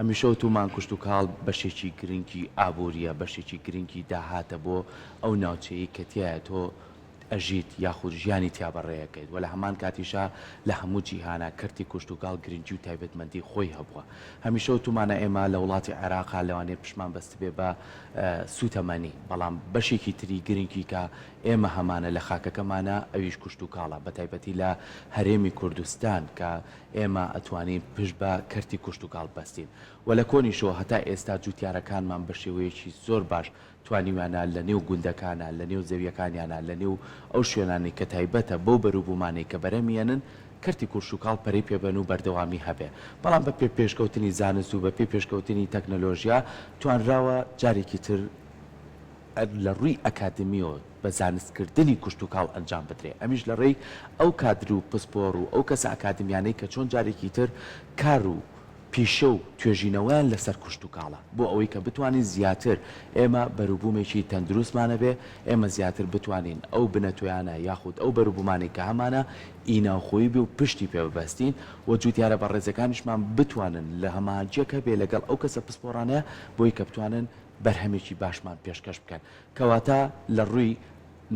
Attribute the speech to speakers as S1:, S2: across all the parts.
S1: هەمیشە وتومان کوشت و کاڵ بەشێکی گرنگی ئابوووریە، بەشێکی گرنگی داهاتە بۆ ئەو ناوچەیە کە تایە تۆ ئەژیت یاخود ژیانی تیا بەڕێەکەیت و لە هەمان کاتیشا لە هەموو جیهانە کەرتی کوشت و کاڵ گرنگی و تایبەتمەندی خۆی هەبووە. هەمیشە وتومانە ئێمە لە وڵاتی عێراقا لەوانەیە پشمان بەست بێ بە سوتەمەنی، بەڵام بەشێکی تری گرنگی کە ئێمە هەمانە لە خاکەکەمانە ئەویش کوشت و کاڵە، بە تایبەتی لە هەرێمی کوردستان کە ئێمە ئەتوانین پشت بە کەرتی کوشت و کاڵ بەستین و لە کۆنیشەوە هەتا ئێستا جوتیارەکانمان بە شێوەیەکی زۆر باش توانیوانە لە نێو گوندەکانە، لە نێو زەویەکانیانە، لە نێو ئەو شوێنانی کە تایبەتە بەو بەروبوومانەی کە بەرەمیێنن کەرتی کوشت و کاڵ پەرەی پێبەن و بەردەوامی هەبێ. بەڵام بە پێ پێشکەوتنی زانست و بە پێ پێشکەوتنی تەکنەلۆژیا توانراوە جارێکی تر لە ڕووی ئەکادمیۆ بە زانستکردنی کوشت و کاڵ ئەنجام بدرێ. ئەمیش لە ڕێی ئەو کادر و پسپۆڕ و ئەو کەسە ئەکادمیانەی کە چۆن جارێکی تر کار و پیشە و توێژینەوەیان لەسەر کوشت و کاڵە بۆ ئەوەی کە بتوانین زیاتر ئێمە بەروبوومێکی تەندروستمانە بێ، ئێمە زیاتر بتوانین ئەو بنەتۆیانە یاخود ئەو بەروبوومانی کە هەمانە ئیناوخۆی بێ و پشتی پێ ببەستین و جوتیارە بەڕێزەکانیشمان بتوانن لە هەماجیەکە بێ لەگەڵ ئەو کەسە پسپۆڕانەیە بۆی کە بتوانن بەرهەمێکی باشمان پێشکەش بکەن. کەواتە لە ڕووی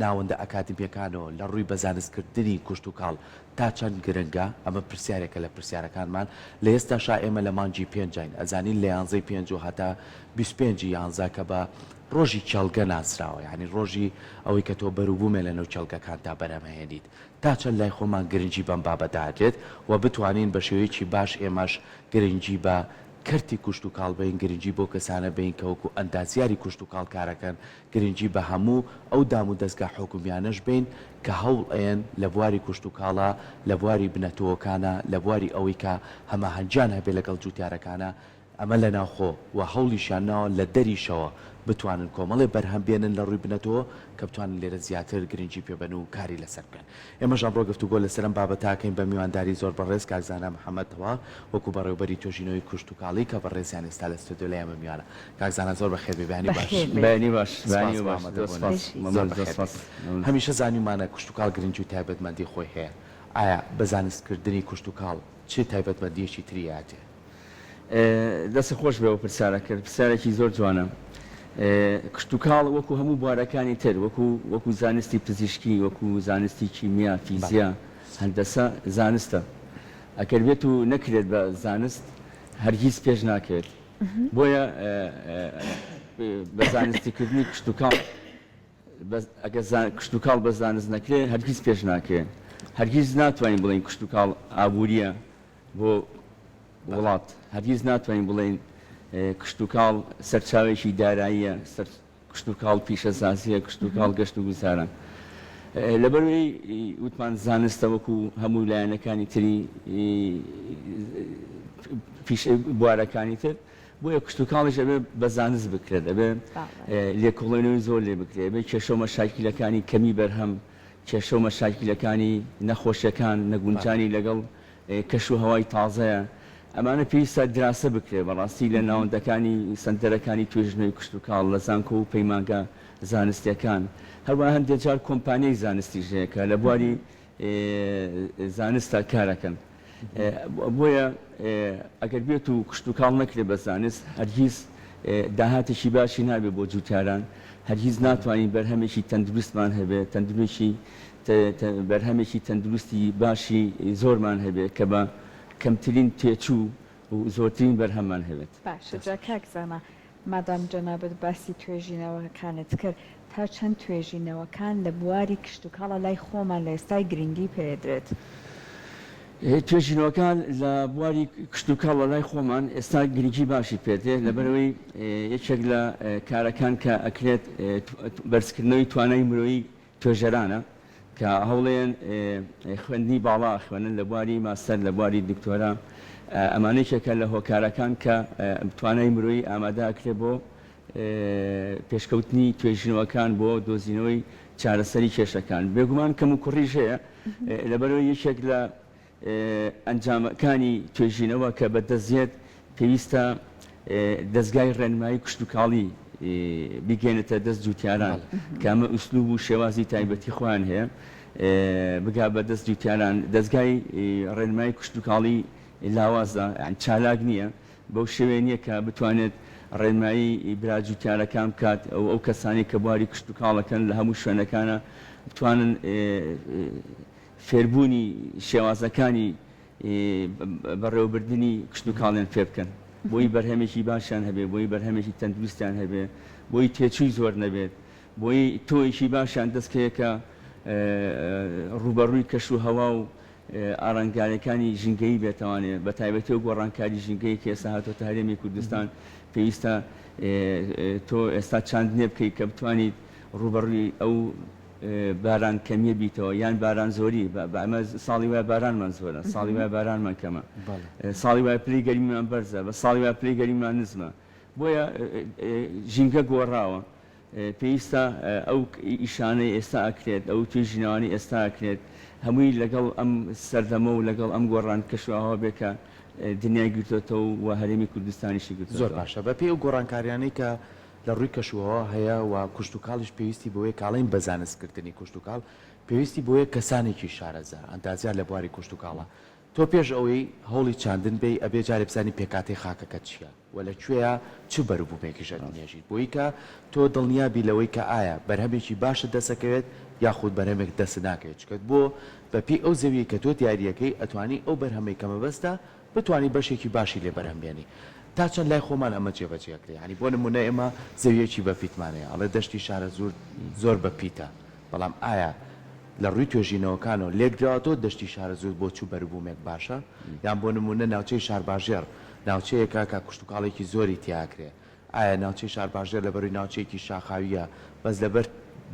S1: ناوەندە ئەکادمیەکانەوە لە ڕووی بەزانستکردنی کوشت و کاڵ تا چەند گرنگە ئەمە پرسیارێکە لە پرسیارەکانمان. لە ئێستاشا ئێمە لە مانجی پێنجین ئەزانین لە 11 و هەتا 25 11 کە بە ڕۆژی چەڵگە ناسراوە، یعنی ڕۆژی ئەوەی کە تۆ بەروبوومێ لە نەو چەڵگەکان تا بەرەمەهێنیت تا چەند لای خۆمان گرنگی بەم بابەتداگرێت و بتوانین بە شێوەیەکی باش ئێمەش گرنگی بە کەرتی کوشت و کاڵ بین، گرنگی بۆ کەسانە بین کەوەکو ئەندازیاری کوشت و کاڵکارەکەن، گرنگی بە هەموو ئەو دام و دەستگا حکومیانەش بین کە هەوڵ ئەیەن لە بواری کوشت و کاڵە، لە بواری بنەتەوەکانە، لە بواری ئەوەی کە هەماهەنجان هەبێ لەگەڵ جوتیارەکانە ئەمە لە ناوخۆ و هەوڵیشانناوە لە دەریشەوە بتوانن کۆمەڵێ بەرهەم بێنن لە ڕووی بنەتەوە کە بتوانن لێرە زیاتر گرنگی پێبەن و کاری لەسەر بکەن. ئێمە ژان ڕۆ گفتوگۆ لەسەرم بابەتاکەین بە میوانداری زۆر بەڕێز کاکزانە محەممەدەوە وەکو بەڕێوبەری توێژینەوەی کوشت و کاڵی کە بەڕێزیان ئێستا لە ستودیۆ لە ئێمە میوانە. کاکزانە زۆر بەخێر بێ، بەیانی باش.
S2: بەیانی باش.
S1: هەمیشە زانیمانە کوشت و کاڵ گرنگی و تایبەتمەندی خۆی هەیە. ئایا بە زانستکردنی کوشت و کاڵ چه تایبەتمەندیەکی تریاتێ؟
S2: دەستی خۆش بێەوە پرسیارە کرد، پرسیارێکی زۆر جوانە. کشت و کاڵ وەکو هەموو بوارەکانی تر، وەکو زانستی پزیشکی، وەکو زانستی کیمیا، فیزیا، هەندەسە زانستە. ئەگەر بێت و نەکرێت بە زانست هەرگیز پێش ناکرێت. بۆیە بە زانستیکردنی کشت و کاڵ ئەگەر کشت و کاڵ بە زانست نەکرێت هەرگیز پێش ناکرێت. هەرگیز ناتوانین بڵین کشت و کاڵ ئابوووریە بۆ وڵات، هەرگیز ناتوانین بڵین کشت و کاڵ سەرچاوێکی داراییە، کشت و کاڵ پیشەسازیە، کشت و کاڵ گەشت و گوزارە. لەبەرەوەی وتمان زانستە وەکو هەموو لایەنەکانی تری بوارەکانی تر، بۆیە کشت و کاڵیش ئەبێ بە زانست بکرێت، ئەبێ لێکۆڵێنەوەی زۆر لێ بکرێت، ئەبێ کێشە و مەشاکیلەکانی کەمی بەرهەم، کێشە و مەشاکیلەکانی نەخۆشیەکان، نەگونجانی لەگەڵ کەش و هەوای تازەیە، ئەمانە پێویستە دراسە بکرێت بەڕاستی لە ناوەندەکانی سنتەرەکانی توێژنەوەی کشت و کاڵ لە زانکۆ و پەیمانگە زانستیەکان. هەروە هەندێک جار کۆمپانیای زانستیش هەیە کە لە بواری زانستە کارەکەن. بۆیە ئەگەر بێت و کشت و کاڵ نەکرێت بە زانست هەرگیز داهاتێکی باشی نابێت بۆ جوتیاران، هەرگیز ناتوانین بەرهەمێکی تەندروستمان هەبێت، بەرهەمێکی تەندروستی باشی زۆرمان هەبێت کە بە کەمترین تێچوو و زۆرترین بەرهەممان هەبێت.
S3: باشە جا کاکزانە مادام جەنابەت باسی توێژینەوەکانت کرد، تا چەند توێژینەوەکان لە بواری کشت و کاڵە لای خۆمان لە ئێستای گرنگی پێدرێت؟
S2: توێژینەوەکان لە بواری کشت و کاڵ لە لای خۆمان ئێستا گرنگی باشی پێدرێت، لەبەرەوەی یەکێک لە کارەکان کە ئەکرێت بەرزکردنەوەی توانای مرۆیی توێژەرانە کە هەوڵێن خوێندنی باڵا خوێنن لە بواری ماستەر، لە بواری دکتۆرا. ئەمانەیەکێکە لە هۆکارەکان کە توانای مرۆیی ئامادەکرێت بۆ پێشکەوتنی توێژینەوەکان بۆ دۆزینەوەی چارەسەری کێشەکان. بێگومان کەم و کوڕیش هەیە، لەبەرەوەی یەکێک لە ئەنجامەکانی توێژینەوە کە بەدەستێت پێویستە دەستگای ڕێنمایی کشت و کاڵی بگەێنێتە دەست جوتیاران کە ئەمە ئوسلوب و شێوازی تایبەتی خۆیان هەیە، بگا بە دەست جوتیاران. دەستگای ڕێنمایی کشت و کاڵی لاوازە، چالاک نییە، بەو شێوەیە نییە کە بتوانێت ڕێنمایی براجوتیارەکان بکات ئەو کەسانی کە بواری کشت و کاڵەکەن لە هەموو شوێنەکانە بتوانن فێربوونی شێوازەکانی بەڕێوەبردننی کشت و کاڵێن فێ بکەن بۆی بەرهەمێکی باشیان هەبێ بۆی بەرهەمێکی تەندروستیان هەبێ بۆی تێچووی زۆر نەبێت بۆی تۆیشی باشیان دەستکەیەکە ڕوبەڕووی کەش و هەوا و ئارانگاریەکانی ژینگەی بێتوانێت بە تایبەتی و گۆڕانکاری ژینگەی کە ئێستا هاتۆتە هەرێمی کوردستان پێویستە تۆ ئێستا چاندنێ بکەیت کە بتوانیت ڕوبەڕووی ئەو باران کەمیە بیتەوە یان باران زۆری ئەمە ساڵی وای بارانمان زۆرە ساڵی وای بارانمان کەمە ساڵی وای پلەی گەرمیمان بەرزە بە ساڵی وای پلەی گەرمیمان نزمە بۆیە ژینگە گۆڕاوە پێویستە ئەو ئیشانەی ئێستا ئەکرێت ئەو توێژینەوانی ئێستا ئەکرێت هەمووی لەگەڵ ئەم سەردەمە و لەگەڵ ئەم گۆڕان کەشواوە بێ کە دنیای گرتوێتەوە و هەرێمی کوردستانیشی گرتووە
S1: زۆر باشە بە پێی و گۆڕانکاریانەی کە لە ڕووی کەشوەوە هەیە و کوشت و کاڵیش پێویستی بۆیە کاڵین بە زانستکردنی کوشت و کاڵ پێویستی بۆیە کەسانێکی شارەزا ئەندازیان لە بواری کوشت و کاڵە تۆ پێش ئەوەی هەوڵی چاندن بێ ئەبێ جارێ بزانی پێکاتی خاکەکە چییە و لەکوێیە چ بەروبوومێکیشە دنیاژیت بۆی کە تۆ دڵنیابی لەوەی کە ئایا بەرهەمێکی باشە دەسەکەوێت یاخود بەرهەمێک دەست ناکەوێت چکەت بۆ بەپی ئەو زەویە کە تۆ دیاریەکەی ئەتوانی ئەو بەرهەمەی کە مەبەستە بتوانی بەشێکی باشی لێ بەرهەمبێنی تا چەند لای خۆمان ئەمە جێبەجێکرێ ینی بۆ نمونە ئێمە زەویەکی بەپیتمانەیە ئەڵێ دەشتی شارە زۆر بەپیتە بەڵام ئایا لە ڕووی توێژینەوەکانەوە لێکدراوەوە دەشتی شارە زۆر بۆ چوو بەروبوومێک باشە یان بۆ نمونە ناوچەی شارباژێر ناوچەیەکە کە کوشت و کاڵێکی زۆری تیاکرێ ئایا ناوچەی شارباژێر لە بەروی ناوچەیەکی شاخاویە بەس لەبەر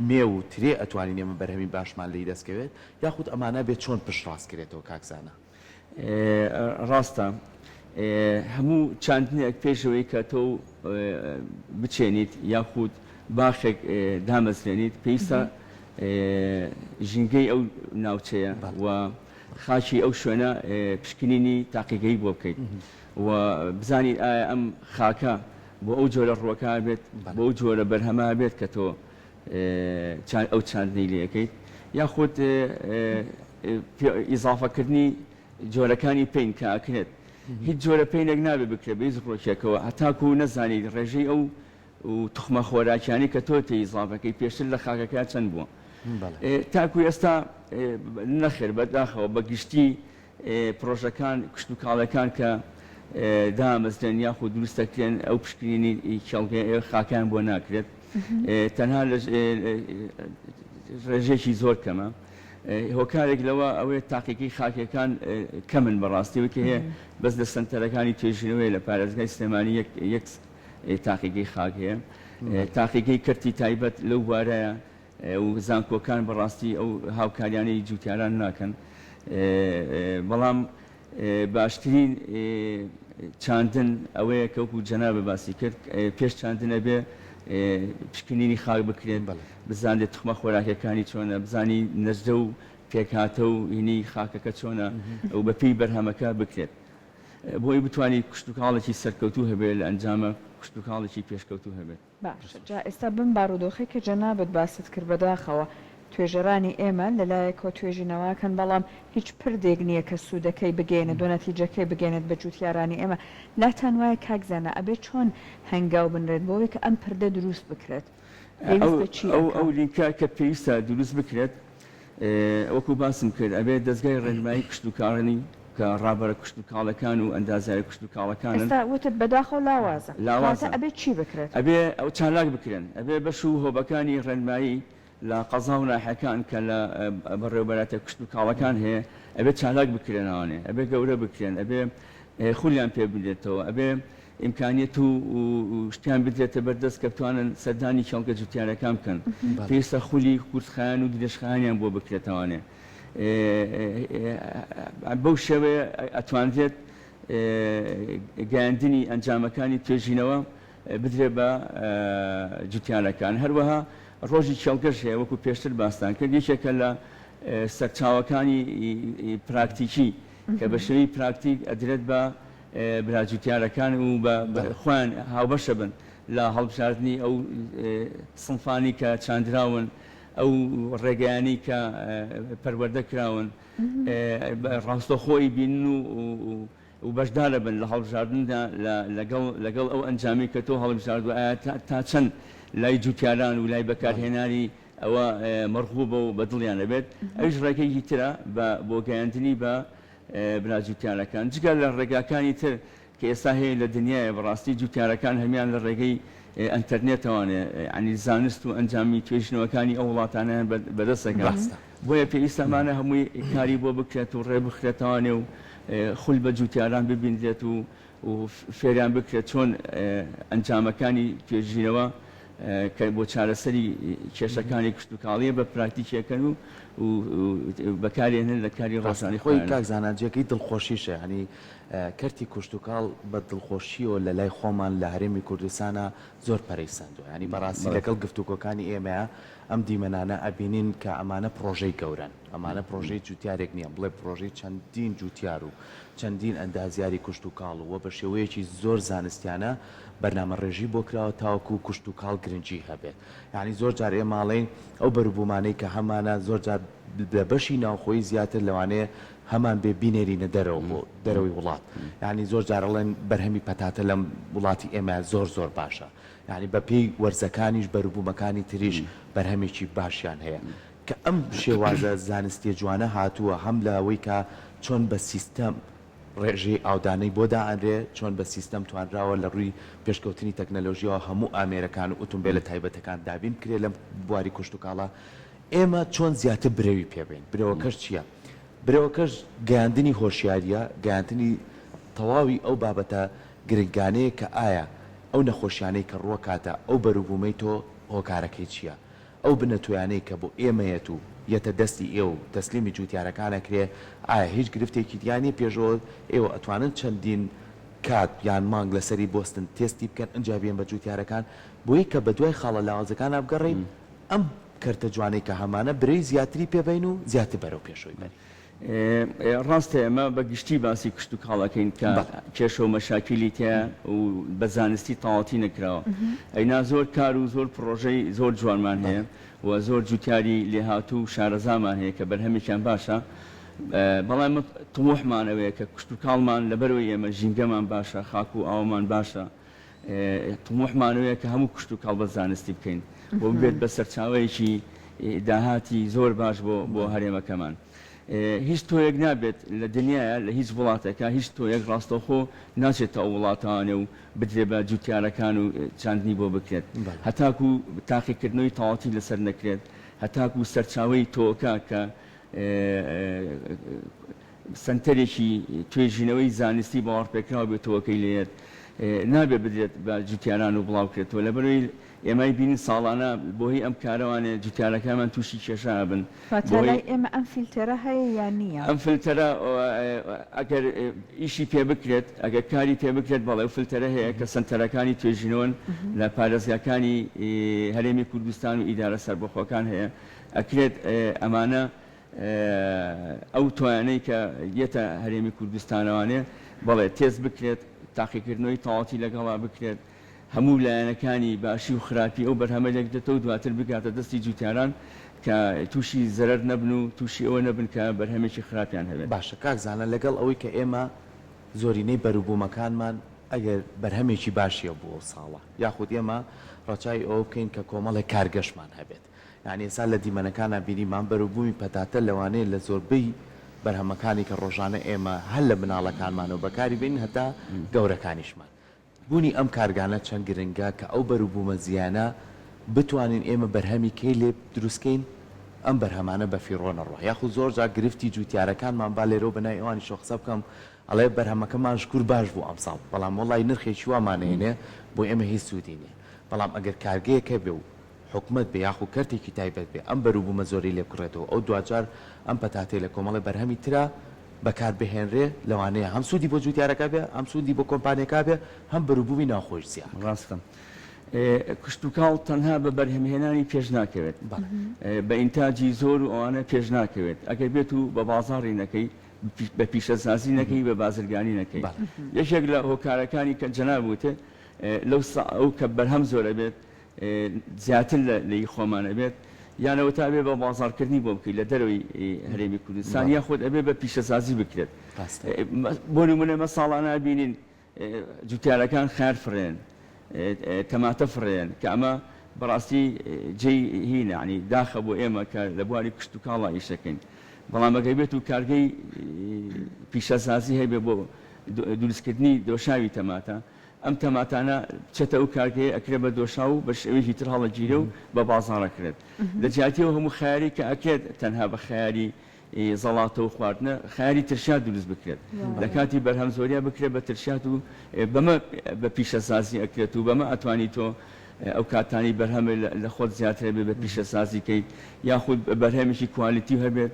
S1: مێ و ترێ ئەتوانین ئێمە بەرهەمی باشمان لی دەستکەوێت یاخود ئەمانە بێت چۆن پشت ڕاستکرێتەوە کاکزانە
S2: ڕاستە هەموو چاندنێک پێشەوەی کە تۆ بچێنیت یاخود باشێک دامەزرێنیت پێویستە ژینگەی ئەو ناوچەیە و خاچی ئەو شوێنە پشکنینی تاقیگەی بۆ بکەیت و بزانیت ئایا ئەم خاکە بۆ ئەو جۆرە ڕووەکە بێت بۆ ئەو جۆرە بەرهەما بێت کە تۆ ئەو چاندنی لەکەیت یاخود ئیزافەکردنی جۆرەکانی پێین کە ئەکرێت هیچ جۆرە پێینێک نابێت بکرێت بە هیچ ڕۆکێکەوە هەتاکو و نەزانیت ڕێژەی ئەو توخمە خۆراکیانی کە تۆ تێئیزافەکەی پێشتر لە خاکەکە چەند بووە تاکو ئێستا نەخێر بەداخەوە بە گشتی پرۆژەکان کشت و کاڵەکان کە دامەزرێن یاخود دروستەکرێن ئەو پشکنینی خاکیان بۆ ناکرێت تەنها ڕێژێکی زۆر کەمە هۆکارێک لەوە ئەوەیە تاقیقی خاکەکان کەمن بەڕاستیەوە کە هەیە بەس لە سنتەرەکانی توێژینەوەی لە پارێزگای سلێمانی یەک تاقیقی خاک هەیە تاقیقی کردی تایبەت لەو بارەیە و زانکۆکان بەڕاستی ئەو هاوکاریانەی جوتیاران ناکەن بەڵام باشترین چاندن ئەوەیە کەوکو جەنابە باسی کرد پێش چاندنە بێ پشکنینی خاک بکرێن بزانێت توخمە خۆراکەکانی چۆنە بزانی نەجدە و پێکهاتە و هینی خاکەکە چۆنە ئەو بەپێی بەرهەمەکە بکرێت بۆی بتوانانی کشت و کاڵێکی سەرکەوتوو هەبێت لە ئەنجامە کشت و کاڵێکی پێشکەوتوو هەبێت
S3: باش جا ئێستا بم بارودۆخی کە جەنابەت باست کرد بەداخەوە توێژەرانی ئێمە لەلایەکەوە توێژینەوەکەن بەڵام هیچ پردێک نییە کە سوودەکەی بگەێنێت دو نەتیجەکەی بگەێنێت بە جوتیارانی ئێمە لاتان وایە کاکزانە ئەبێ چۆن هەنگاو بنرێت بۆەوەی کە ئەم پردە دروست بکرێت
S2: ئەو لینکە کە پێویستە دروست بکرێت وەکو باسم کرد ئەبێ دەستگای ڕێنمایی کشت و کاڕنی کە ڕابەرە کشت و کاڵەکان و ئەندازیاری کشت و کاڵەکانن
S3: وتت بەداخەوە لاوازە ئەبێ چی بکرێت
S2: ئەبێ ئەو چالاک بکرێن ئەبێ بەش و هۆبەکانی ڕێنمایی لە قەزا و ناحەکان کە لە بەڕێوەبەراتە کشت و کاڵەکان هەیە ئەبێ چالاک بکرێنەوەنێ ئەبێ گەورە بکرێن ئەبێ خولیان پێ بدرێتەوە ئەبێ ئیمکانیت و شتیان بدرێتە بەردەست کە بتوانن سەردانی چاڵکە جوتیارەکان بکەن پێویستە خولی کورسخایان و درێژخایانیان بۆ بکرێتەوەنێ بەو شێوەیە ئەتوانرێت گەیاندنی ئەنجامەکانی توێژینەوە بدرێ بە جوتیارەکان هەروەها ڕۆژی چێڵگەش هەیە وەکو پێشتر باستان کرد یەکێکە لە سەرچاوەکانی پراکتیکی کە بە شێوەی پراکتیک ئەدرێت بە براجوتیارەکان و بە خۆیان هاوبەشە بن لە هەڵبژاردننی ئەو سنفانی کە چاندراون ئەو ڕێگەیانی کە پەروەردە کراون ڕاستەخۆی بینن و و بەشدارە بن لە هەڵبژاردندا لەگەڵ ئەو ئەنجامی کە تۆ هەڵبژاردووە ئایا تا چەند لای جوتیاران و لای بەکارهێنانی ئەوە مەرغوبە و بەدڵیان دەبێت ئەوش ڕێگەیەکی ترە بۆ گەیاندنی بە براجوتیارەکان جگە لە ڕێگاکانی تر کە ئێستا هەیە لە دنیاە بەڕاستی جوتیارەکان هەمیان لە ڕێگەی ئەنتەرنێتەوانێ عنی زانست و ئەنجامی توێژنەوەکانی ئەو وڵاتانیان بەدەستەکان بۆیە پێویستەمانە هەمووی کاری بۆ بکرێت و ڕێ بخرێتەوانێ و خول بە جوتیاران ببینێت و فێریان بکرێت چۆن ئەنجامەکانی توێژینەوە کە بۆ چارەسەری کێشەکانی کشت و کاڵیە بە پراکتیکیەکەن و بەکارێنن لە کاری ڕۆژانی
S1: خۆی کاک زانانجیەکەی دڵخۆشیشە هەنی کەرتی کشت و کاڵ بە دڵخۆشیەوە لە لای خۆمان لە هەرێمی کوردستانە زۆر پەرەیسەندوە ینی بەڕاستی لەگەڵ گفتوگۆکانی ئێمەیە ئەم دیمەنانە ئەبینین کە ئەمانە پرۆژەی گەورن ئەمانە پرۆژەی جوتیارێک نییە بڵێ پرۆژەی چەندین جوتیار و چەندین ئەندازیاری کشت و کاڵ وە بە شێوەیەکی زۆر زانستیانە بەرنامە ڕێژی بۆ کراوە تاوەکو کشت و کاڵ گرنگی هەبێت یعنی زۆر جار ئێماڵین ئەو بەروبوومانەی کە هەمانە زۆر جار لە بەشی ناوخۆی زیاتر لەوانەیە هەمان بێ بینێرینە دەرەوە بۆ دەرەوەی وڵات یعنی زۆر جارڵێن بەرهەمی پەتاتە لەم وڵاتی ئێمە زۆر باشە یعنی بە پێی وەرزەکانیش بەروبوومەکانی تریش بەرهەمێکی باشیان هەیە کە ئەم شێوازە زانستی جوانە هاتووە هەم لەوەی کە چۆن بە سیستەم ڕێژەی ئاودانەی بۆ دائەنرێ چۆن بە سیستەم توانراوە لە ڕووی پێشکەوتنی تەکنەلۆژیەوە هەموو ئامێرەکان و ئۆتۆمبیلە تایبەتەکان دابین کرێ لەم بواری کشت و کاڵە ئێمە چۆن زیاتر برێوی پێبین برەوەکەش چییە؟ برەوەکەش گەیاندنی هۆشیاریە گەیاندنی تەواوی ئەو بابەتە گرنگانەیە کە ئایا ئەو نەخۆشیانەی کە ڕووە کاتە ئەو بەروبوومەی تۆ هۆکارەکەی چییە؟ ئەو بنەتویانەی کە بۆ ئێمەیەت و یەتە دەستی ئێوە و تەسلیمی جوتیارەکانەکرێ ئایا هیچ گرفتێکی دیانی پێشەوە ئێوە ئەتوانن چەندین کات یان مانگ لەسەری بۆستن تێستی بکەن ئەنجا بێن بە جوتیارەکان بۆی کە بە دوای خاڵە لاوازەکان بگەڕین ئەم کەرتە جوانەی کە هەمانە برەی زیاتری پێبین و زیاتر بەرەو پێشۆی بن.
S2: ڕاستە ئێمە بە گشتی باسی کشت و کاڵەکەین کە کێشە و مەشاکیلی تێ و بە زانستی تاواتی نەکراوە ئەینا زۆر کار و زۆر پرۆژەی زۆر جوانمان هەیە و زۆر جوتیاری لێهاتوو و شارەزامان هەیە کە بەرهەمێکیان باشە بەڵام تموحمانەوەیە کە کشت و کاڵمان لەبەرەوەی ئێمە ژینگەمان باشە خاک و ئاومان باشە تموحمانەوەیە کە هەموو کشت و کاڵ بە زانستی بکەین بۆ بێت بە سەرچاوەیەکی داهاتی زۆر باش بۆ هەرێمەکەمان. هیچ تۆیەک نابێت لە دنیاە لە هیچ وڵاتێکە هیچ تۆیەک ڕاستەوخۆ ناچێتە ئەو وڵاتانە و بدرێ بە جوتیارەکان و چاندنی بۆ بکرێت هەتاکو تاقیکردنەوەی تەواتی لەسەر نەکرێت هەتاکو سەرچاوەی تۆکە کە سنتەرێکی توێژینەوەی زانستی باوەڕپێکراوە بێتەوەکەی لێت نابێت بدرێت بە جوتیاران و بڵاوکرێتەوە لەبەرەوەی ئێمەی بینین ساڵانە بۆهی ئەم کارەوانێ جوتیارەکەمان تووشی کێشا بن
S3: ئێمە ئەم فیلتەرە هەیە یان نییە
S2: ئەم فیلتەرە ئەگەر ئیشی پێ بکرێت ئەگەر کاری پێ بکرێت بەڵێ فیلتەرە هەیە کە سنتەرەکانی توێژینەوەن لە پارێزگاکانی هەرێمی کوردستان و ئیدارە سەربەخۆکان هەیە ئەکرێت ئەمانە ئەو توانەی کە یەتە هەرێمی کوردستانەوانێ بەڵێ تێز بکرێت تاقیکردنەوەی تەواتی لەگەڵا بکرێت هەموو لایەنەکانی باشی و خراپی ئەو بەرهەمە لێکدێتەوە دواتر بگاتە دەستی جوتیاران کە تووشی زەرەر نەبن و تووشی ئەوە نەبن کە بەرهەمێکی خراپیان هەبێت.
S1: باشە کاک زانە لەگەڵ ئەوەی کە ئێمە زۆرینەی بەروبوومەکانمان ئەگەر بەرهەمێکی باشیە بۆ ساڵە یاخود ئێمە ڕاچای ئەو بکەین کە کۆمەڵێک کارگەشتمان هەبێت یعنی ئێستا لە دیمەنەکانە بینیمان بەروبوومی پەتاتە لەوانەیە لە زۆربەی بەرهەمەکانی کە ڕۆژانە ئێمە هەر لە مناڵەکانمانەوە بەکاری بین هەتا گەورەکانیشمان بوونی ئەم کارگانە چەند گرنگە کە ئەو بەروبوومە زیانە بتوانین ئێمە بەرهەمی کەی لێ دروستکەین ئەم بەرهەمانە بە فیڕۆنە ڕۆ یاخود زۆر جا گرفتی جوتیارەکانمان با لێرەوە بەنای ئەوانی شۆخسە بکەم ئەڵێ بەرهەمەکەمان شکور باش بوو ئەمساڵ بەڵام وەڵای نرخێکی وامانێنێ بۆ ئێمە هیچ سوودی نییە بەڵام ئەگەر کارگەیەکە بێ و حکومت بێ یاخود کەرتێکی تایبەت بێ ئەم بەروبوومە زۆری لێ بکڕێتەوە ئەو دوجار ئەم پەتاتێ لە کۆمەڵی بەرهەمی ترا بەکار بهێنرێ لەوانەیە هەم سوودی بۆ جوتیارەکە بێ ئەم سوودی بۆ کۆمپانیەکە بێ هەم بەروبوومی ناخۆش زیاد
S2: ڕاستە کشت و کاڵ تەنها بە بەرهەمهێنانی پێش ناکەوێت بە ئینتاجی زۆر و ئەوانە پێش ناکەوێت ئەگەر بێت و بە بازاڕی نەکەی بە پیشەسازی نەکەی بە بازرگانی نەکەی یەکێک لە هۆکارەکانی کە جەنابوتێ لەو ئەو کە بەرهەم زۆرە بێت زیاتر لەی خۆمانە بێت یانەوە تا بێ بە بازارکردنی بۆ بکەیت لە دەرەوەی هەرێمی کوردستان یاخود ئەبێ بە پیشەسازی بکرێت بۆ نمونە ئێمە ساڵانە بینین جوتیارەکان خار فرێن تەماتە فرێن کە ئەمە بەڕاستی جێی هینە ینی داخە بۆ ئێمە کە لە بواری کشت و کاڵا ئیشەکەین بەڵام ئەگەر بێت و کارگەی پیشەسازی هەیە بێ بۆ دروستکردنی دۆشاوی تەماتە ئەم تەماتانە چێتە ئەو کارگەیە ئەکرێ بە دۆشا و بە شێوەیەکی تر هەڵەگیرە و بە بازاڕەکرێت لە جیاتیەوە هەموو خیاری کە ئەکرێت تەنها بە خیاری زەڵاتە و خواردنە خیاری ترشات دروست بکرێت لە کاتی بەرهەم زۆریا بکرێت بە ترشات و بەمە بە پیشەسازی ئەکرێت و بەمە ئەتوانی تۆ ئەو کاتانی بەرهەمە لە خۆت زیاترە بێ بە پیشەسازی کەیت یاخود بەرهەمێکی کوالیتی هەبێت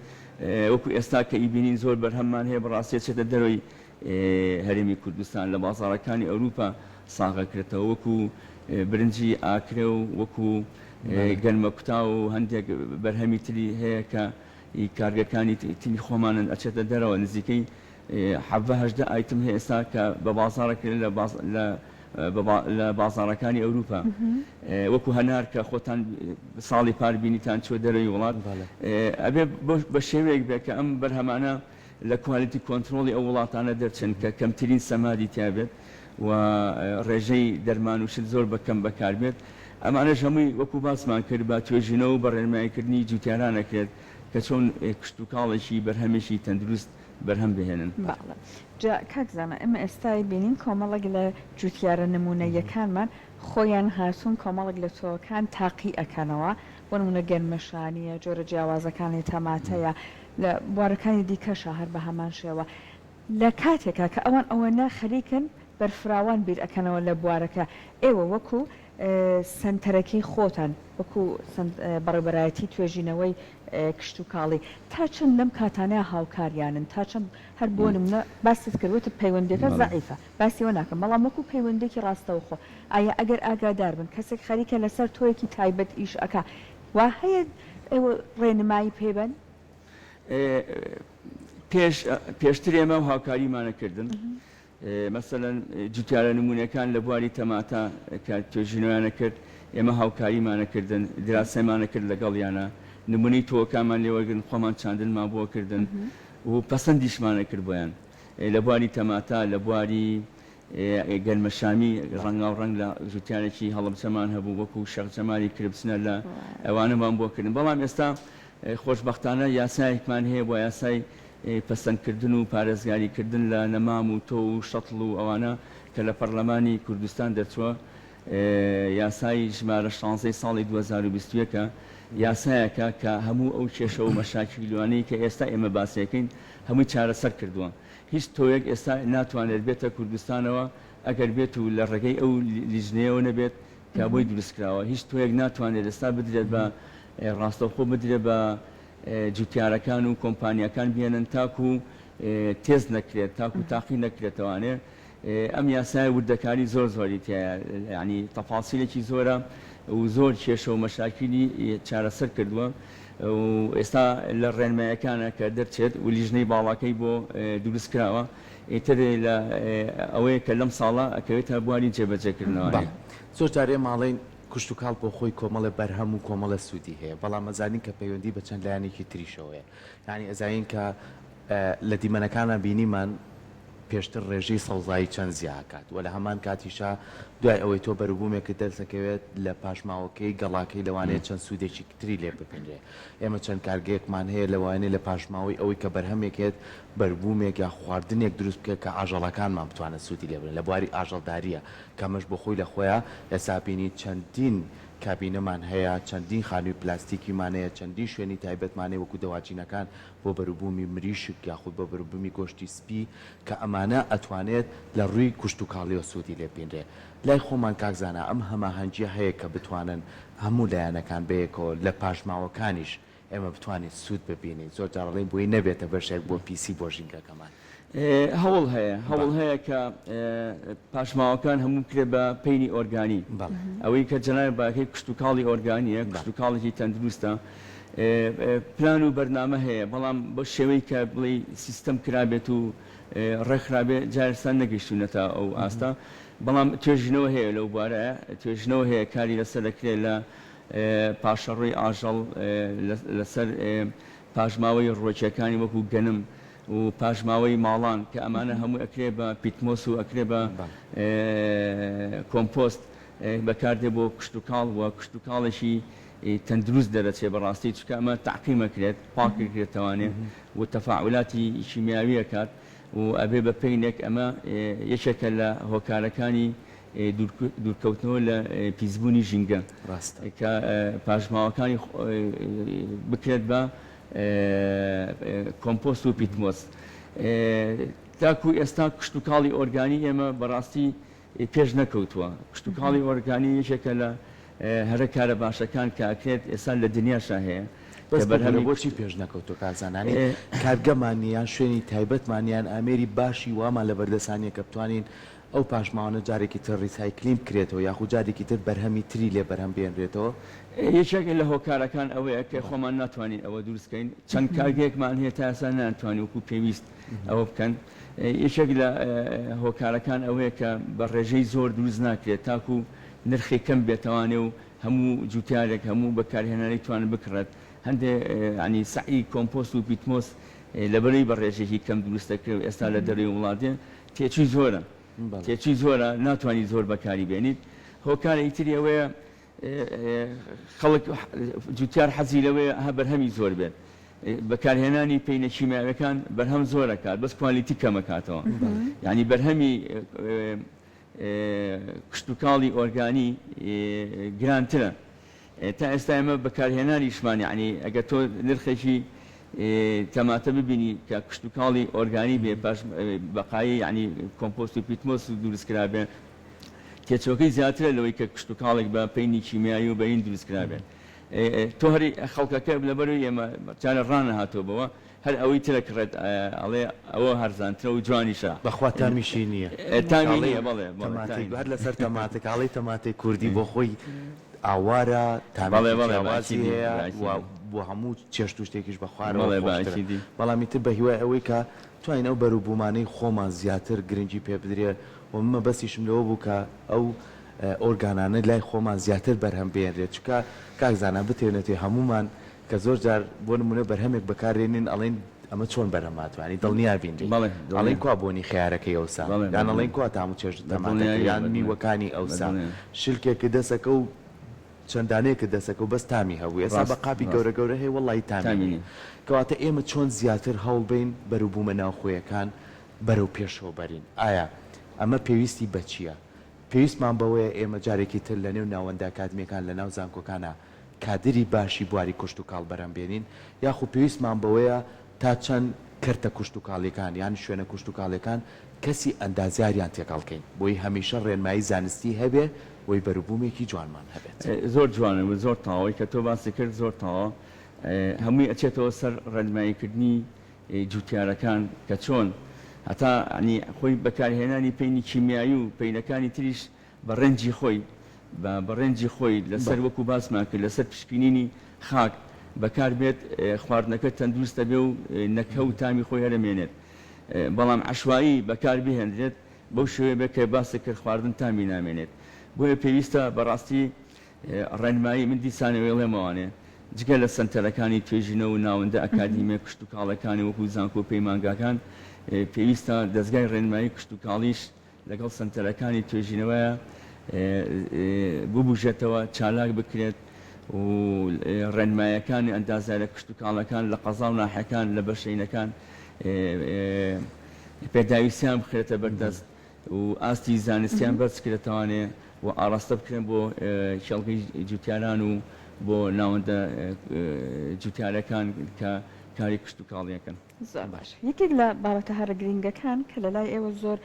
S2: وەکو ئێستا کە ئیبینین زۆر بەرهەممان هەیە بەڕاستی چێتە دەرەوەی هەرێمی کوردستان لە بازاڕەکانی ئەوروپا ساغەکرێتەوە وەکو برنجی ئاکرێ و وەکو گەنمە کوتا و هەندێک بەرهەمی تری هەیە کە کارگەکانی تری خۆمانن ئەچێتە دەرەوە نزیکەی هەژدە ئایتم هەیە ئێستا کە بە بازاڕەکرێت لە بازاڕەکانی ئەوروپا وەکو هەنار کە خۆتان ساڵی پاربینیتان چۆ دەرەوەی وڵات ئەبێ بە شێوەیەک بێت کە ئەم بەرهەمانە لە کوالیتی کۆنتترۆلی ئەو وڵاتانە دەرچن کە کەمترین سەمادی تیابێت و ڕێژەی دەرمان و شت زۆر بەکەم بەکاربێت ئەمانەش هەمووی وەکو باسمان کرد بە توێژینەوە و بەڕێنماییکردنی جوتیارانەکرێت کە چۆن کشت و کاڵێکی بەرهەمێکی تەندروست بەرهەم بهێنن
S3: جا کاکزانە ئێمە ئێستای بینین کۆمەڵک لە جوتیارە نمونەیەکانمان خۆیان هاتوون کۆمەڵک لە تۆکان تاقی ئەکەنەوە بۆ نمونە گەنمەشانیە جۆرە جیاوازەکانی تەماتەیە لە بوارەکانی دیکەشە هەر بە هەمان شێوە لە کاتێکە کە ئەوان ئەوەنە خەریکن بەرفراوان بیر ئەکەنەوە لە بوارەکە ئێوە وەکو سنتەرەکەی خۆتان وەکو بەڕێبەرایەتی توێژینەوەی کشت و کاڵی تا چەند لەم کاتانەیە هاوکاریانن تا چەند هەر بۆ نمونە باست کردوتە پەیوەندەکە زەعیفە باسیەوە ناکەم بەڵام وەکو پەیوەندێکی ڕاستەوخۆ ئایا ئەگەر ئاگادار بن کەسێک خەریکە لەسەر تۆیەکی تایبەت ئیش ئەکا وا هەیە ئێوە ڕێنمایی پێبن
S2: پێشتر ئێمە هاوکاریمانەکردن مەسەلەن جوتیارە نمونونەکان لە بواری تەماتە کە توێژینەوەیانە کرد ئێمە هاوکاریمانەکردن دراسەمانەکرد لەگەڵیانە نمونەی تۆکامان لێوەگرن خۆمان چاندنمان بۆ کردن و پەسەندیشمانە کرد بۆیان لە بواری تەماتە لە بواری گەنمەشامی ڕەنگا و ڕەنگ لە جوتیارێکی هەڵبجەمان هەبوو وەکو شەخ جەمالی کربچنە لە ئەوانەمان بۆکردن بەڵام ئێستا خۆشبەختانە یاسایەکمان هەیە بۆ یاسای پەسەندکردن و پارێزگاریکردن لە نەمام و تۆ و شەتڵ و ئەوانە کە لە پەرلەمانی کوردستان دەچووە یاسای ژمارە 16 ساڵی 2021کە یاسایەکە کە هەموو ئەو کێشە و مەشاکیلوانەی کە ئێستا ئێمە باسیەکەین هەمووی چارەسەر کردووە هیچ تۆیەک ئێستا ناتوانێت بێتە کوردستانەوە ئەگەر بێت و لە ڕێگەی ئەو لیژنەیەوە نەبێت کە بۆی دروستکراوە هیچ تۆیەک ناتوانێت ئێستا بدرێت بە ڕاستەوخۆ بدرێت بە جوتیارەکان و کۆمپانیەکان بێنن تاکو تێز نەکرێت تاکو تاقی نەکرێتەوانێ ئەم یاسای وردەکاری زۆر زۆری تایە ینی تەفاسیلێکی زۆرە و زۆر کێشە و مەشاکیلی چارەسەر کردووە و ئێستا لە ڕێنمایەکانە کە دەرچێت و لیژنەی باڵاکەی بۆ دروست کراوە ئیتر لە ئەوەیە کە لەم ساڵە ئەکەوێتە بواری جێبەجێکردنەوە
S1: زۆر جارێ ماڵین کشت و کاڵ بۆ خۆی کۆمەڵە بەرهەم و کۆمەڵە سوودی هەیە بەڵام ئەزانین کە پەیوەندی بە چەند لایەنێکی تریشەوەیە یعنی ئەزانین کە لە دیمەنەکانە بینیمان پێشتر ڕێژەی سەوزایی چەند زیاکات و لە هەمان کاتیشا دوای ئەوەی تۆ بەروبوومێکت دەردەکەوێت لە پاشماوەکەی گەڵاکەی لەوانەیە چەند سوودێکی تری لێ بپێنرێ ئێمە چەند کارگەیەکمان هەیە لەوانەیە لە پاشماوەی ئەوەی کە بەرهەمێکێت بەربوومێک یا خواردنێک دروست بکە کە ئاژەڵەکانمان بتوانە سوودی لێ بن لە بواری ئاژەڵداریە کەمەش بۆ خۆی لە خۆیان ئێستا بینی چەندین کابینەمان هەیە چەندین خانووی پلاستیکیمانەیە چەندین شوێنی تایبەتمانەیە وەکو دەواچینەکان بۆ بەروبوومی مریشک یاخود بۆ بەروبوومی گۆشتی سپی کە ئەمانە ئەتوانێت لە ڕووی کوشت و کاڵیەوە سوودی لێ بێنرێ لای خۆمان کاکزانە ئەم هەماهەنگیە هەیە کە بتوانن هەموو لایەنەکان بەیەکەوە لە پاشماوەکانیش ئێمە بتوانین سوود ببینین زۆر جاڕڵین بۆی نەبێتە بەشێک بۆ پیسی بۆ ژینگەکەمان
S2: هەوڵ هەیە کە پاشماوەکان هەموو کرێ بە پەینی ئۆرگانی ئەوەی کە جەنای باکەی کشت و کاڵی ئۆرگانیە کشت و کاڵێکی تەندروستە پلان و بەرنامە هەیە بەڵام بە شێوەی کە بڵێ سیستەم کرابێت و ڕێکخرابێت جارستان نەگەیشتونەتە ئەو ئاستا بەڵام توێژینەوە هەیە لەو بارەیە توێژنەوە هەیە کاری لەسەر دەکرێت لە پاشەڕۆی ئاژەڵ لەسەر پاژماوەی ڕۆچەکانی وەکو گەنم و پاژماوەی ماڵان کە ئەمانە هەموو ئەکرێ بە پیتمۆس و ئەکرێ بە کۆمپۆست بەکاردێ بۆ کشت و کاڵ و کشت و کاڵێکی تەندروست دەرەچێ بەڕاستی چکە ئەمە تاقیمەکرێت پاکەکرێتەوانێ و تەفاعولاتی شیمیاوی ئەکات و ئەبێ بە پێینێک ئەمە یەکێکە لە هۆکارەکانی دوورکەوتنەوە لە پیسبوونی ژینگە کە پاژماوەکانی بکرێت بە کۆمپۆست و پیتمۆس تاکو ئێستا کشت و کاڵی ئۆرگانی ئێمە بەڕاستی پێش نەکەوتووە کشت و کاڵی ئۆرگانی یەکێکە لە هەرە کارە باشەکان کە ئەکرێت ئێستا لە دنیاشا هەیە
S1: بۆچی پێش نەکەوتۆ کارزانانی کارگەمانیان شوێنی تایبەتمانیان ئامێری باشی وامان لە بەردەسانیە کە بتوانین ئەو پاشماوانە جارێکی تر ریسایکلیم بکرێتەوە یاخود جارێکی تر بەرهەمی تری لێ بەرهەم بێنرێتەوە
S2: یەکێک لە هۆکارەکان ئەوەیە کە خۆمان ناتوانین ئەوە دروستکەین چەند کارگەیەکمان هەیە تا ئێستا ناتوانین وەکو پێویست ئەوە بکەن یەکێک لە هۆکارەکان ئەوەیە کە بە ڕێژەی زۆر دروست ناکرێت تاکو نرخی کەم بێتەوانێ و هەموو جوتیارێک هەموو بەکارهێنانی توانن بکڕێت هەندێک ینی سعی کۆمپۆست و پیتمۆس لەبەرەی بە ڕێژێکی کەم دروستەکرێت ئێستا لە دەروی وڵاتێ تێچووی زۆرە تێچووی زۆرە ناتوانانی زۆر بەکاری بێنیت هۆکارێکی تری ئەوەیە خەڵک جوتیار حەزی لەوەیە هە بەرهەمی زۆر بێت بەکارهێنانی پێینە شیمیاویەکان بەرهەم زۆرەکات بەس کوالیتی کەمەکاتەوە یعنی بەرهەمی کشت و کاڵی ئۆرگانی گرانترە تا ئێستا ئێمە بەکارهێنانیشمان یعنی ئەگەر تۆ نرخێکی تەماتە ببینی کە کشت و کاڵی ئۆرگانی بێ پاش بەقایی یعنی کۆمپۆست و پیتمۆس و دروستکرا بێ تێچۆکەی زیاترە لەوەی کە کشت و کاڵێک بە پەینی کیمیایی و بەین دروستکرا بێت تۆ هەری خەڵکەکە لەبەرەوەی ئێمە چارە ڕانە هاتۆبەوە هەر ئەوەی ترە کڕێت ئەڵێ ئەوە هەرزانترە و جوانیشە
S1: بەخوا تامیشی نییە
S2: تامی نییە بەڵێ
S1: هەر لەسەر تەماتێکاڵی تەماتی کوردی بۆ خۆی ئاوارە تاواازی هەیە بۆ هەموو چێشت و شتێکیش بە خوارەوە بەڵامی تر بە هیوای ئەوەی کە توانین ئەو بەروبوومانەی خۆمان زیاتر گرنگی پێ بدرێت و ممە بەسیشم لەوە بوو کە ئەو ئۆرگانانە لای خۆمان زیاتر بەرهەم بێنرێت چکە کاکزانە بتێنێتی هەمومان کە زۆر جار بۆ نمونە بەرهەمێک بەکارێنین ئەڵێن ئەمە چۆن بەرهەماتوانی دڵنیابین ئەڵێن کوا بۆنی خیارەکەی ئەوسا یان ئەڵێن کوا تام و چێژ دەمانیان میوەکانی ئەوسا شلکێکە دەسەکە و چەندانەیەکە دەسەکە و بەس تامی هەبوو ئێستا بە قاپی گەورە گەورە هەیە وەڵی تامینی کەواتە ئێمە چۆن زیاتر هەوڵ بین بەروبوومە ناوخۆیەکان بەرەو پێشەوە بەرین ئایا ئەمە پێویستی بە چییە؟ پێویستمان بەوەیە ئێمە جارێکی تر لە نێو ناوەندە ئاکادمیەکان لە ناو زانکۆکانە کادری باشی بواری کشت و کاڵ بەرەم بێنین یاخو پێویستمان بەوەیە تا چەند کەرتە کشت و کاڵیەکان یان شوێنە کشت و کاڵەکان کەسی ئەندازیاریان تێکەڵکەین بۆی هەمیشە ڕێنمایی زانستی هەبێ وی بەروبوومێکی جوانمان هەبێت
S2: زۆر جوانە و زۆر تاوەی کە تۆ باسی کرد زۆر تاوە هەمووی ئەچێتەوە سەر ڕێنماییکردنی جوتیارەکان کە چۆن هەتا ینی خۆی بەکارهێنانی پەینی کیمیایی و پەینەکانی تریش بە ڕێنجی خۆی بە ڕێنجی خۆی لەسەر وەکو باسمان کرد لەسەر پشکنینی خاک بەکار بێت خواردنەکە تەندروستە بێ و نەکە و تامی خۆی هەرمێنێت بەڵام عشوایی بەکار بهێنرێت بەو شێوەیە بێ کە باسی کرد خواردن تامی نامێنێت بۆیە پێویستە بەڕاستی ڕێنمایی من دیسانەوێڵێمەوانێ جگە لە سنتەرەکانی توێژینەوە و ناوەندە ئەکادیمیە کشت و کاڵەکانی وەکو زانکۆ پەیمانگاکان پێویستە دەستگای ڕێنمایی کشت و کاڵیش لەگەڵ سنتەرەکانی توێژینەوەیە ببوژێتەوە چالاک بکرێت و ڕێنمایەکانی ئەندازارە کشت و کاڵەکان لە قەزا و ناحەکان لە بەشینەکان پێداویستیان بخرێتە بەردەست و ئاستی زانستیان بەرزکرێتەوانێ و ئاراستە بکرێن بۆ شەڵگەی جوتیاران و بۆ ناوەندە جوتیارەکان کە کاری کشت و کاڵیەکەن
S3: زۆر باش یەکێک لە بابەتە هەرە گرنگەکان کە لە لای ئێوە زۆر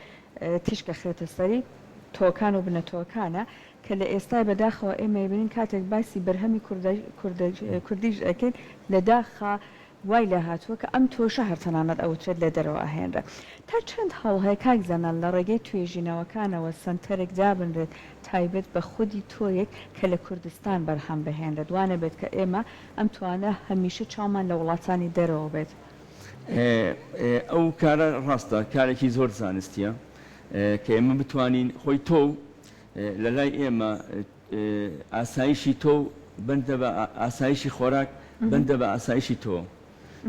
S3: تیشکە خرێتە سەری تۆکان و بنەتۆکانە کە لە ئێستای بەداخەوە ئێمە ببینین کاتێک باسی بەرهەمی کوردیش ئەکەین لە داخە وای لە هاتووە کە ئەم تۆشە هەرتەنانەت ئەوترێت لە دەرەوە ئاهێنرە تا چەند هەڵهەیە کاکزانان لە ڕێگەی توێژینەوەکانەوە سنتەرێک دابنرێت تایبەت بە خودی تۆیەک کە لە کوردستان بەرهەم بهێنرێت وانە بێت کە ئێمە ئەم توانە هەمیشە چاومان لە وڵاتانی دەرەوە بێت
S2: ئەو کارە ڕاستە کارێکی زۆر زانستیە کە ئێمە بتوانین خۆی تۆ لە لای ئێمە ئاسایشی تۆ بەندە بە ئاسایشی خۆراک بەندە بە ئاسایشی تۆ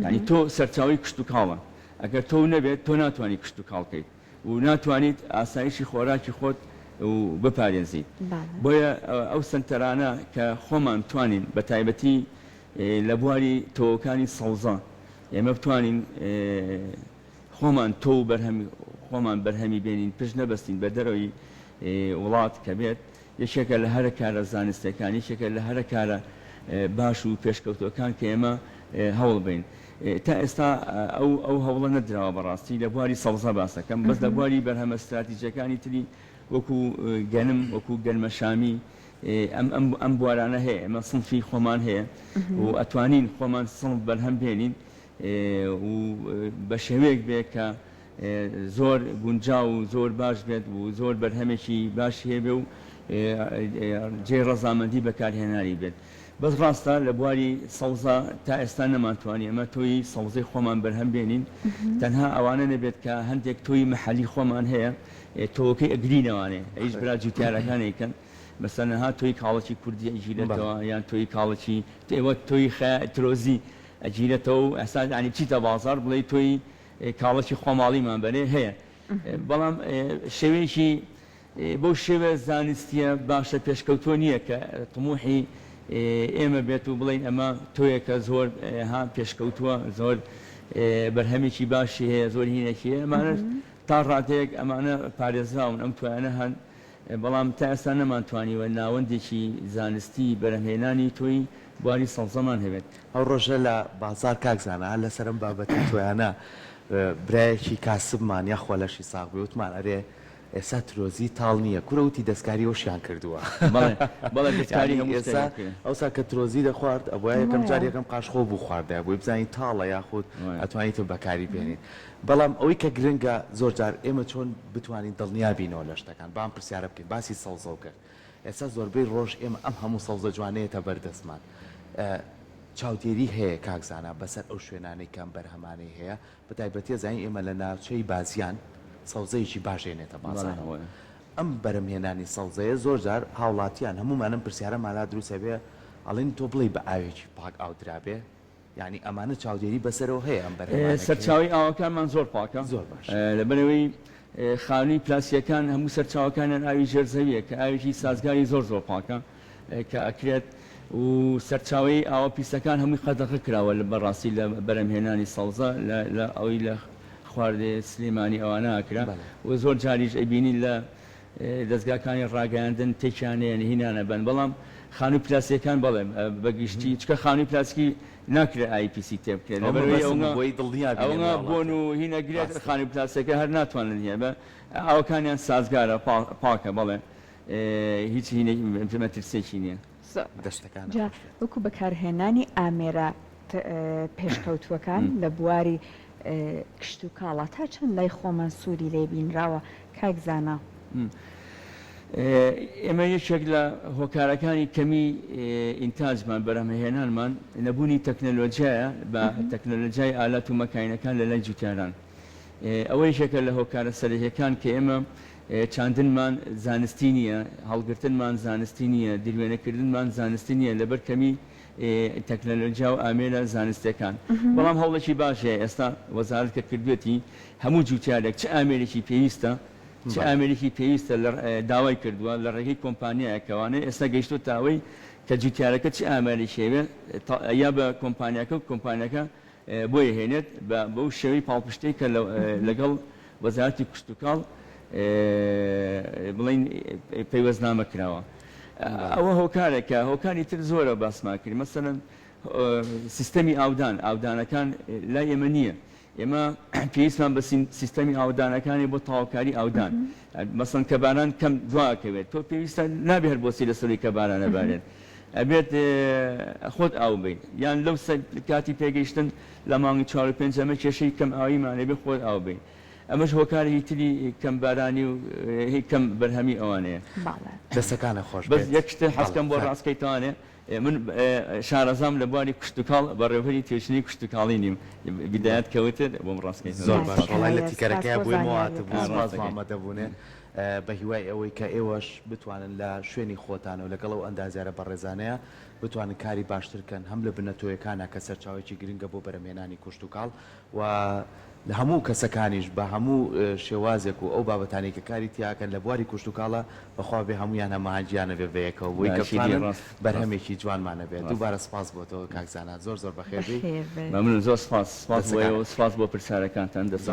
S2: یعنی تۆ سەرچاوی کشت و کاڵە ئەگەر تۆ نەبێت تۆ ناتوانانی کشت و کاڵکەیت و ناتوانیت ئاسایشی خۆراکی خۆت و بپارێزیت بۆیە ئەو سنتەرانە کە خۆمان توانین بە تایبەتی لە بواری تۆکانی سەوزە ئێمە بتوانین خۆمان تۆ خۆمان بەرهەمی بێنین پشت نەبەستین بە دەرەوەی وڵات کە بێت یەکێکە لە هەرە کارە زانستەکان یەکێکە لە هەرە کارە باش و پێشکەوتەکان کە ئێمە هەوڵ بین تا ئێستا ئەو هەوڵە نەدراوە بەڕاستی لە بواری سەوزە باسەکەم بەس لە بواری بەرهەمە استراتیژیەکانی تری وەکو گەنم وەکو گەنمە شامی ئەم بوارانە هەیە ئێمە سنفی خۆمان هەیە و ئەتوانین خۆمان سنف بەرهەم بێنین و بە شێوەیەک بێت کە زۆر گونجاو و زۆر باش بێت و زۆر بەرهەمێکی باش هەیە و جێ ڕەزامەندی بەکارهێنانی بێت بەس ڕاستە لە بواری سەوزە تا ئێستا نەمانتوانی ئەمە تۆی سەوزەی خۆمان بەرهەم بێنین تەنها ئەوانە نەبێت کە هەندێک تۆی مەحەلی خۆمان هەیە تۆکەی ئەگرینەوانێ ئەیش برا جوتیارەکانێکن مەسەنەها تۆی کاڵەکی کوردی ئەگیرێتەوە یان تۆی کاڵەکی ئێوە تۆی ترۆزی ئەگیرێتەوە و ئەستا ینی چیتە بازار بڵێ تۆی کاڵەکی خۆماڵیمان بەرێ هەیە بەڵام شێوەیەکی بۆ شێوە زانستیە باشە پێشکەوتۆ نییە کە تموحی ئێمە بێت و بڵین ئەمە تۆیەکە زۆر پێشکەوتووە زۆر بەرهەمێکی باشی هەیە زۆر هینێکی هەیە ئەمانە تا ڕاتەیەک ئەمانە پارێزراون ئەم توانە هەن بەڵام تا ئێستا نەمانتوانیوە ناوەندێکی زانستی بەرهەمهێنانی تۆی بواری سەوزەمان هەبێت
S1: ئەو ڕۆژە لە بازار کاکزانە لەسەرم بابەتی تۆیانە برایەکی کاسبمان یاخوا لەشی ساغبی وتمان ئەرێ ئێستا ترۆزی تاڵ نییە کورەوتی دەستکاری وەشیان کردووە ئەوسا کە ترۆزی دەخوارد ئەوە یەکەم جار یەکەم قاشخۆ بوو خواردە بۆی بزانین تاڵە یاخود ئەتوانیت بەکاری بێنین بەڵام ئەوەی کە گرنگە زۆر جار ئێمە چۆن بتوانین دڵنیابینەوە لە شتەکان بام پرسیارە بکەین باسی سەوزە کرد ئێستا زۆربەی ڕۆژ ئێمە ئەم هەموو سەوزە جوانەیەتە بەردەستمان چاودێری هەیە کاکزانە بەسەر ئەو شوێنانەی کەم بەرهەمانەی هەیە بەتایبەتی زانین ئێمە لە ناوچەی بازیان سەوزەیەکی باشێنێتە بازارەوە ئەم بەرهەمهێنانی سەوزەیە زۆر جار هاوڵاتیان هەمومانم پرسیارە مالا دروستە بێ ئەڵێن تۆ بڵێ بە ئاوێکی پاک ئاودرابێ یعنی ئەمانە چاودێری بەسەرەوە هەیە ئەم بەرهەمانە
S2: سەرچاوی ئاوەکانمان زۆر پاکە
S1: زۆر باش
S2: لەبەرەوەی خانووی پلاسیەکان هەموو سەرچاوەکانیان ئاوی ژێرزەویە کە ئاوێکی سازگاری زۆر پاکە کە ئەکرێت و سەرچاوی ئاوە پیسەکان هەمووی قەدەغە کراوە لە بەڕاستی لە بەرهەمهێنانی سەوزە لە ئەوەی لە خواردێ سلێمانی ئەوانە ئاکرا و زۆر جاریش ئەبینی لە دەستگاکانی ڕاگەاندن تێکیانەیە هینانە بن بەڵام خانووی پلاسیەکان بەڵێ بەگشتی چکە خانووی پلاسکی ناکرێت IPC تێ بکرێت ئەوە بۆن و هینەگرێت خانووی پلاسەکە هەر ناتوانن هەیە بە ئەوەکانیان سازگارە پاکە بەڵێ هیچ مەترسێکی نییە
S1: دەشتەکان
S3: وەکو بەکارهێنانی ئامێرە پێشکەوتووەکان لە بواری کشت و کاڵە تا چەند لای خۆمان سووری لێ بینراوە کاکزانە
S2: ئێمە یەکێک لە هۆکارەکانی کەمی ئینتاجمان بەرهەمهێنانمان نەبوونی تەکنەلۆجیایە بە تەکنەلۆجیای ئالات و مەکانەکان لە لای جوتیاران ئەوە یەکێکە لە هۆکارە سەرەکیەکان کە ئێمە چاندنمان زانستی نییە هەڵگرتنمان زانستی نییە دروێنەکردنمان زانستی نییە لەبەر کەمی تەکنەلۆجیا و ئامێرە زانستیەکان بەڵام هەوڵێکی باشەیە ئێستا وەزارەت کە کردوێتی هەموو جوتیارێک چه ئامێرێکی پێویستە چه ئامێرێکی پێویستە داوای کردووە لە ڕێگەی کۆمپانیایەکەوانەیە ئێستا گەیشتۆ تاوەی کە جوتیارەکە چه ئامێری شێوێت یا بە کۆمپانیاکە و کۆمپانیەکە بۆیە هێنێت بەو شێوەی پاڵپشتەی کە لەگەڵ وەزارەتی کشت و کاڵ بڵین پەیوەستنامە کراوە ئەوە هۆکارێکە هۆکاری تر زۆرە باسمان کرد مەسەلەن سیستەمی ئاودانەکان لای ئێمە نییە ئێمە پێویستمان بە سیستەمی ئاودانەکانی بۆ تەواوکاری ئاودان مەسەن کە باران کەم دواکەوێت تۆ پێویستە نابێ هەر بۆسی لە سەری کە بارانە بارێت ئەبێت خۆت ئاو بین یان لەو کاتی پێگەیشتن لە مانگی 4 ئەمە کێشەی کەم ئاویمانێ بێ خۆت ئاو بین ئەمەش هۆکاری تری کەم بارانی و کەم بەرهەمی ئەوانەیە
S1: دەستەکانە خۆش
S2: بەس یەک شتە حەزکەم بۆ ڕاستکەیتوانێ من شارەزام لە بواری کشتتوکاڵ بەڕێوەری توێژنی کشتتوکاڵی نیم بدایەت کەوتت بۆم ڕاستکەیت
S1: زۆر باش وڵای لە تیکەرەکەی بوویمەوە بوو ئامادەبوونێ بە هیوای ئەوەی کە ئێوەش بتوانن لە شوێنی خۆتان و لەگەڵ ئەو ئەندازیارە بەڕێزانەیە بتوانن کاری باشترکەن هەم لە بنەتۆیەکانە کە سەرچاوێکی گرنگە بۆ بەرەمێنانی کوشت و کاڵ و لە هەموو کەسەکانیش بە هەموو شێوازێک و ئەو بابەتانی کە کاری تیاکەن لە بواری کوشت و کاڵە بەخوا بێ هەمویان هەماهنگگیانە بێ بەیەکەوە بۆی کە بەرهەمێکی جوانمانە بێت دووبارە سپاس بۆتەوە کاکزانە زۆر زۆر بەخێر بی
S2: مەمنون زۆر سپاس بۆ پرسیارەکانتان دەست